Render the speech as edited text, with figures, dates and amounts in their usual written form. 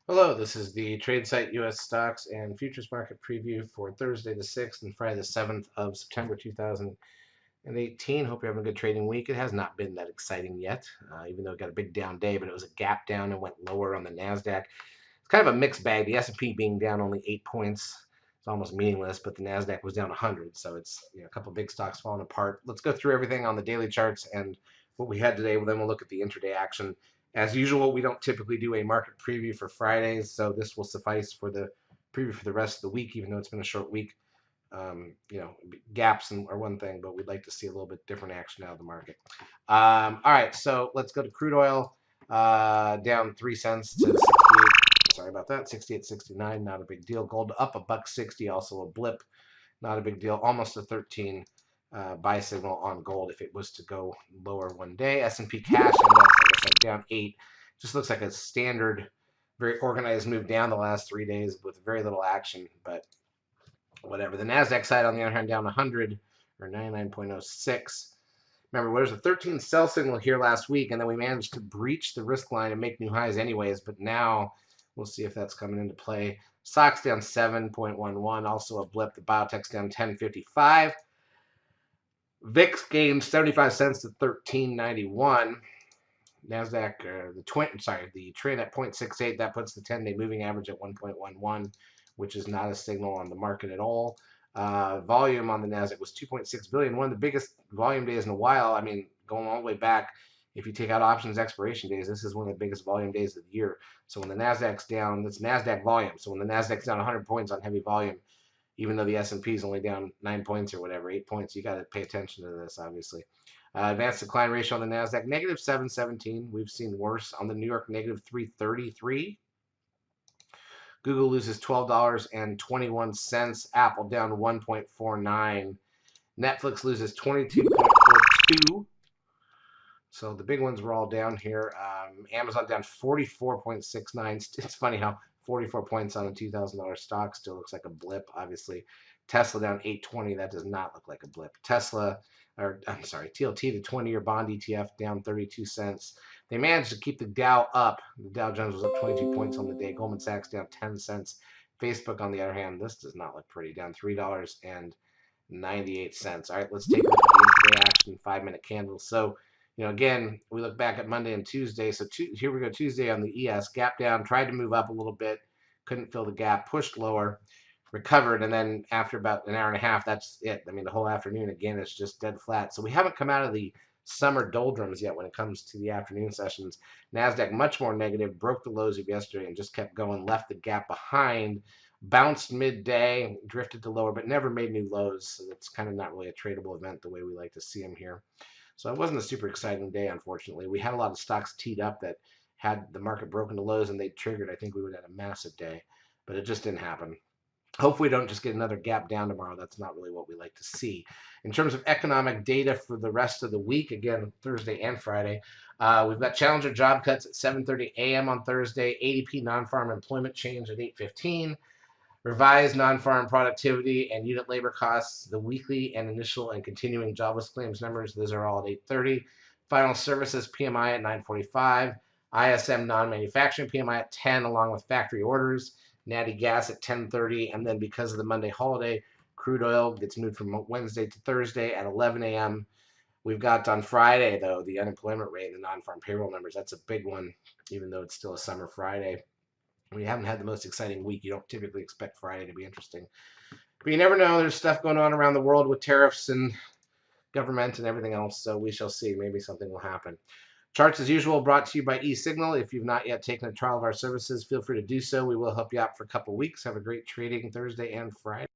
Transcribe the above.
Hello, this is the TradeSite US Stocks and Futures Market Preview for Thursday the 6th and Friday the 7th of September 2018. Hope you're having a good trading week. It has not been that exciting yet, even though it got a big down day, but it was a gap down and went lower on the NASDAQ. It's kind of a mixed bag. The S&P being down only 8 points. It's almost meaningless, but the NASDAQ was down 100, so it's a couple big stocks falling apart. Let's go through everything on the daily charts and what we had today. Well, then we'll look at the intraday action. As usual, we don't typically do a market preview for Fridays, so this will suffice for the preview for the rest of the week, even though it's been a short week. Gaps are one thing, but we'd like to see a little bit different action out of the market. All right, so let's go to crude oil, down 3 cents to 68. Sorry about that, 68.69. Not a big deal. Gold up $1.60, also a blip. Not a big deal. Almost a 13 buy signal on gold if it was to go lower one day. S&P cash index, like I said, down 8. Just looks like a standard, very organized move down the last 3 days with very little action, but whatever. The NASDAQ side, on the other hand, down 100 or 99.06. Remember, there was a 13 sell signal here last week, and then we managed to breach the risk line and make new highs anyways, but now we'll see if that's coming into play. Stocks down 7.11, also a blip. The biotech's down 10.55. VIX gained 75 cents to 13.91. Nasdaq, the trend at 0.68. That puts the 10-day moving average at 1.11, which is not a signal on the market at all. Volume on the Nasdaq was 2.6 billion, one of the biggest volume days in a while. I mean, going all the way back, if you take out options expiration days, this is one of the biggest volume days of the year. So when the Nasdaq's down, that's Nasdaq volume. So when the Nasdaq's down 100 points on heavy volume, even though the S&P is only down 9 points or whatever, 8 points, you got to pay attention to this, obviously. Advanced decline ratio on the Nasdaq negative 717. We've seen worse on the New York negative 333. Google loses $12.21. Apple down 1.49. Netflix loses 22.42. So the big ones were all down here. Amazon down 44.69. It's funny how 44 points on a $2,000 stock still looks like a blip, obviously. Tesla down 820. That does not look like a blip. TLT, the 20-year bond ETF, down 32 cents. They managed to keep the Dow up. The Dow Jones was up 22 points on the day. Goldman Sachs down 10 cents. Facebook, on the other hand, this does not look pretty. Down $3.98. All right, let's take a look at the intraday action 5-minute candles. So, again, we look back at Monday and Tuesday. So here we go, Tuesday on the ES, gap down, tried to move up a little bit, couldn't fill the gap, pushed lower, recovered, and then after about an hour and a half, that's it. I mean, the whole afternoon, again, it's just dead flat. So we haven't come out of the summer doldrums yet when it comes to the afternoon sessions. NASDAQ much more negative, broke the lows of yesterday and just kept going, left the gap behind, bounced midday, drifted to lower, but never made new lows. So that's kind of not really a tradable event the way we like to see them here. So it wasn't a super exciting day, unfortunately. We had a lot of stocks teed up that had the market broken to lows and they triggered. I think we would have had a massive day, but it just didn't happen. Hopefully, we don't just get another gap down tomorrow. That's not really what we like to see. In terms of economic data for the rest of the week, again, Thursday and Friday, we've got Challenger job cuts at 7:30 a.m. on Thursday, ADP non-farm employment change at 8:15, revised non-farm productivity and unit labor costs, the weekly and initial and continuing jobless claims numbers. Those are all at 8:30. Final services PMI at 9:45. ISM non-manufacturing PMI at 10, along with factory orders. Natty gas at 10:30, and then because of the Monday holiday, crude oil gets moved from Wednesday to Thursday at 11 a.m. We've got on Friday, though, the unemployment rate and the non-farm payroll numbers. That's a big one, even though it's still a summer Friday. We haven't had the most exciting week. You don't typically expect Friday to be interesting. But you never know. There's stuff going on around the world with tariffs and government and everything else. So we shall see. Maybe something will happen. Charts, as usual, brought to you by eSignal. If you've not yet taken a trial of our services, feel free to do so. We will help you out for a couple weeks. Have a great trading Thursday and Friday.